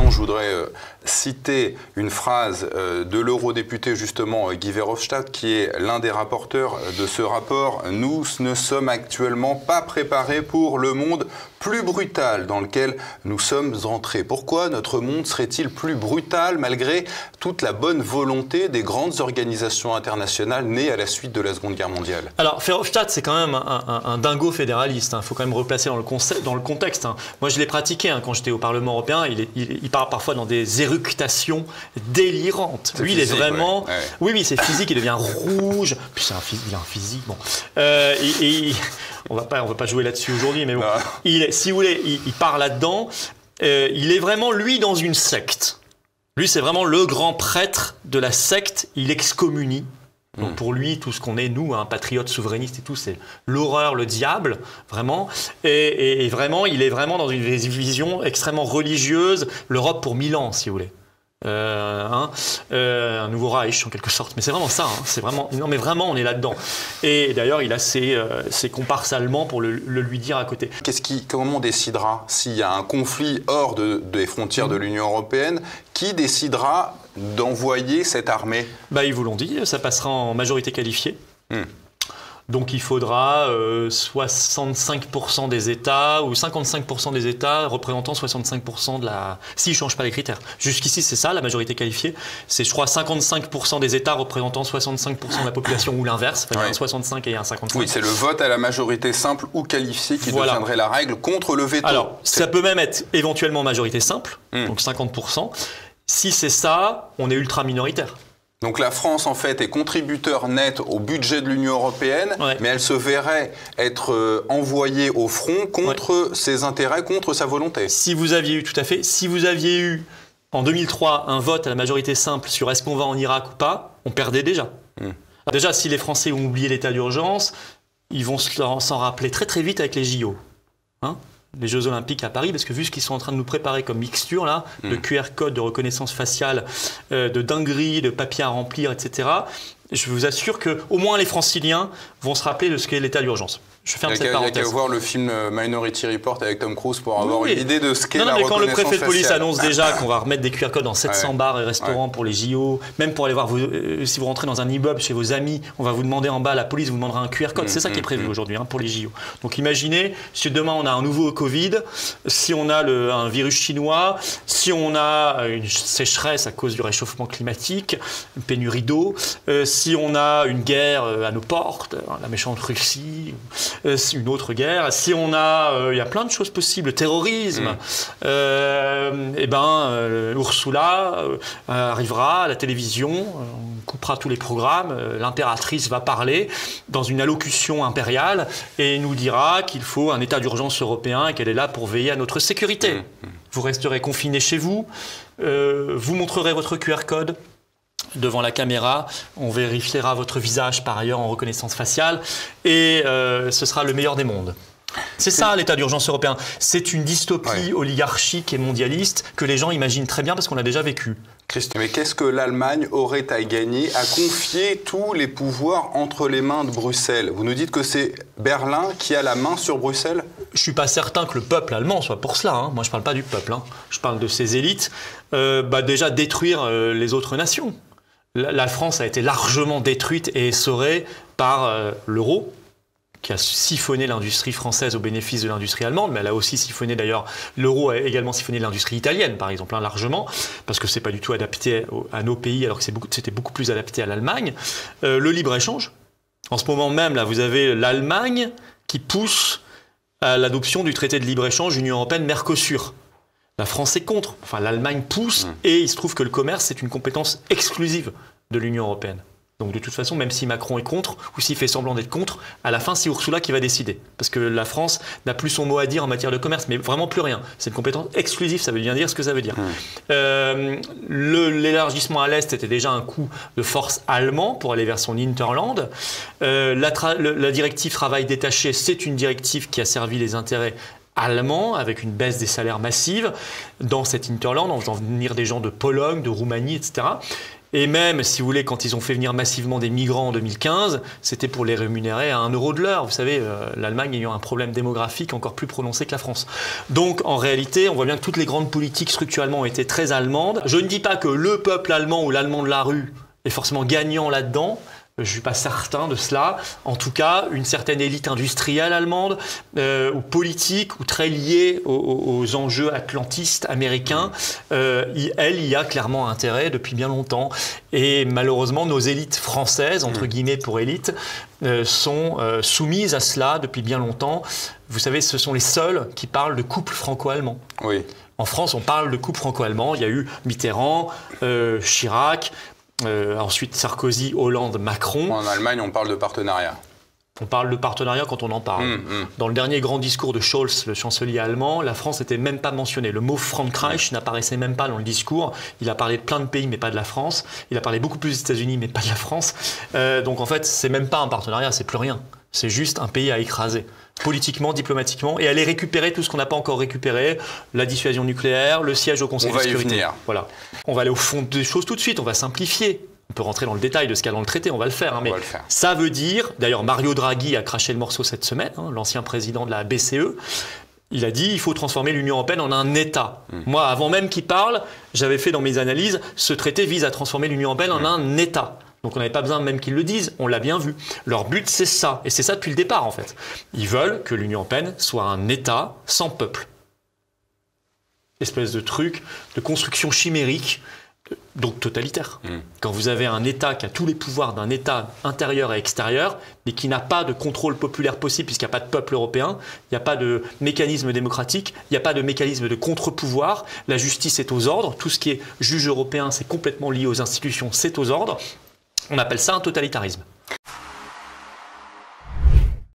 Maintenant, je voudrais citer une phrase de l'eurodéputé justement Guy Verhofstadt, qui est l'un des rapporteurs de ce rapport. « Nous ne sommes actuellement pas préparés pour le monde plus brutal dans lequel nous sommes entrés. » Pourquoi notre monde serait-il plus brutal malgré toute la bonne volonté des grandes organisations internationales nées à la suite de la Seconde Guerre mondiale? Alors, Verhofstadt, c'est quand même un dingo fédéraliste. Il faut quand même replacer dans le contexte. Moi, je l'ai pratiqué quand j'étais au Parlement européen. Il part parfois dans des éructations délirantes. Lui, il est vraiment... Ouais. Oui, c'est physique, il devient rouge. Puis il a un physique, bon. On va pas jouer là-dessus aujourd'hui, mais bon. Si vous voulez, il part là-dedans. Il est vraiment, lui, dans une secte. Lui, c'est vraiment le grand prêtre de la secte. Il excommunie. Donc pour lui, tout ce qu'on est, nous, patriotes, souverainistes et tout, c'est l'horreur, le diable, vraiment. Et vraiment, il est vraiment dans une vision extrêmement religieuse, l'Europe pour 1000 ans, si vous voulez. Un nouveau Reich en quelque sorte, mais c'est vraiment ça, c'est vraiment, non mais vraiment on est là-dedans. Et d'ailleurs il a ses comparses allemands pour le lui dire à côté. Comment on décidera s'il y a un conflit hors des frontières de l'Union européenne? Qui décidera d'envoyer cette armée? Ils vous l'ont dit, ça passera en majorité qualifiée. Donc il faudra 65% des États ou 55% des États représentant 65% de la... S'ils ne changent pas les critères. Jusqu'ici, c'est ça, la majorité qualifiée. C'est, je crois, 55% des États représentant 65% de la population ou l'inverse. Il y a un 65 et un 55. Oui, c'est le vote à la majorité simple ou qualifiée qui deviendrait la règle contre le veto. Alors, ça peut même être éventuellement majorité simple, donc 50%. Si c'est ça, on est ultra minoritaire. Donc la France, en fait, est contributeur net au budget de l'Union européenne, mais elle se verrait être envoyée au front contre ses intérêts, contre sa volonté. Si vous aviez eu en 2003 un vote à la majorité simple sur est-ce qu'on va en Irak ou pas, on perdait déjà. Déjà, si les Français ont oublié l'état d'urgence, ils vont s'en rappeler très très vite avec les JO. Les Jeux Olympiques à Paris, parce que vu ce qu'ils sont en train de nous préparer comme mixture, là, de QR code, de reconnaissance faciale, de dinguerie, de papier à remplir, etc., je vous assure qu'au moins les Franciliens vont se rappeler de ce qu'est l'état d'urgence. Je ferme cette parenthèse. Il y a qu'à voir le film Minority Report avec Tom Cruise pour avoir une idée de ce qu'est la reconnaissance faciale. Quand le préfet de police annonce déjà qu'on va remettre des QR codes dans 700 bars et restaurants pour les JO, même pour aller voir, si vous rentrez dans un immeuble chez vos amis, on va vous demander en bas, la police vous demandera un QR code. C'est ça qui est prévu aujourd'hui pour les JO. Donc imaginez, si demain on a un nouveau Covid, si on a un virus chinois, si on a une sécheresse à cause du réchauffement climatique, une pénurie d'eau, si on a une guerre à nos portes, la méchante Russie, une autre guerre, si on a, il y a plein de choses possibles, le terrorisme, Ursula arrivera à la télévision, on coupera tous les programmes, l'impératrice va parler dans une allocution impériale et nous dira qu'il faut un état d'urgence européen et qu'elle est là pour veiller à notre sécurité. Vous resterez confinés chez vous, vous montrerez votre QR code devant la caméra, on vérifiera votre visage par ailleurs en reconnaissance faciale et ce sera le meilleur des mondes. C'est ça l'état d'urgence européen. C'est une dystopie oligarchique et mondialiste que les gens imaginent très bien parce qu'on l'a déjà vécu. Christophe, mais qu'est-ce que l'Allemagne aurait à gagner à confier tous les pouvoirs entre les mains de Bruxelles? Vous nous dites que c'est Berlin qui a la main sur Bruxelles? Je ne suis pas certain que le peuple allemand soit pour cela. Moi, je ne parle pas du peuple. Je parle de ses élites. Déjà détruire les autres nations. La France a été largement détruite et essorée par l'euro, qui a siphonné l'industrie française au bénéfice de l'industrie allemande, mais elle a aussi siphonné d'ailleurs, l'euro a également siphonné l'industrie italienne, par exemple, largement, parce que c'est pas du tout adapté à nos pays, alors que c'était beaucoup plus adapté à l'Allemagne. Le libre-échange. En ce moment même, là, vous avez l'Allemagne qui pousse à l'adoption du traité de libre-échange Union européenne-Mercosur. La France est contre, enfin l'Allemagne pousse, et il se trouve que le commerce, c'est une compétence exclusive de l'Union européenne. Donc de toute façon, même si Macron est contre, ou s'il fait semblant d'être contre, à la fin, c'est Ursula qui va décider. Parce que la France n'a plus son mot à dire en matière de commerce, mais vraiment plus rien. C'est une compétence exclusive, ça veut bien dire ce que ça veut dire. L'élargissement à l'Est était déjà un coup de force allemand pour aller vers son hinterland. La directive travail détaché, c'est une directive qui a servi les intérêts allemands, avec une baisse des salaires massive dans cet hinterland, en faisant venir des gens de Pologne, de Roumanie, etc. Et même, si vous voulez, quand ils ont fait venir massivement des migrants en 2015, c'était pour les rémunérer à 1 euro de l'heure. Vous savez, l'Allemagne ayant un problème démographique encore plus prononcé que la France. Donc, en réalité, on voit bien que toutes les grandes politiques structurellement ont été très allemandes. Je ne dis pas que le peuple allemand ou l'allemand de la rue est forcément gagnant là-dedans. Je ne suis pas certain de cela. En tout cas, une certaine élite industrielle allemande ou politique ou très liée aux enjeux atlantistes américains, elle y a clairement intérêt depuis bien longtemps. Et malheureusement, nos élites françaises, entre guillemets pour élites, sont soumises à cela depuis bien longtemps. Vous savez, ce sont les seuls qui parlent de couple franco-allemand. Oui. En France, on parle de couple franco-allemand. Il y a eu Mitterrand, Chirac, ensuite Sarkozy, Hollande, Macron. En Allemagne, on parle de partenariat. On parle de partenariat quand on en parle. Dans le dernier grand discours de Scholz, le chancelier allemand, la France n'était même pas mentionnée. Le mot Frankreich n'apparaissait même pas dans le discours. Il a parlé de plein de pays, mais pas de la France. Il a parlé beaucoup plus des États-Unis, mais pas de la France. Donc en fait, c'est même pas un partenariat, c'est plus rien. C'est juste un pays à écraser, politiquement, diplomatiquement, et aller récupérer tout ce qu'on n'a pas encore récupéré, la dissuasion nucléaire, le siège au Conseil de sécurité. On va y venir. Voilà. On va aller au fond des choses tout de suite, on va simplifier. On peut rentrer dans le détail de ce qu'il y a dans le traité, on va le faire. Mais ça veut dire, d'ailleurs Mario Draghi a craché le morceau cette semaine, l'ancien président de la BCE, il a dit il faut transformer l'Union européenne en un État. Moi, avant même qu'il parle, j'avais fait dans mes analyses, ce traité vise à transformer l'Union européenne en un État. Donc on n'avait pas besoin même qu'ils le disent, on l'a bien vu. Leur but, c'est ça. Et c'est ça depuis le départ, en fait. Ils veulent que l'Union européenne soit un État sans peuple. Espèce de truc, de construction chimérique, donc totalitaire. Quand vous avez un État qui a tous les pouvoirs d'un État intérieur et extérieur, mais qui n'a pas de contrôle populaire possible, puisqu'il n'y a pas de peuple européen, il n'y a pas de mécanisme démocratique, il n'y a pas de mécanisme de contre-pouvoir, la justice est aux ordres, tout ce qui est juge européen, c'est complètement lié aux institutions, c'est aux ordres. On appelle ça un totalitarisme.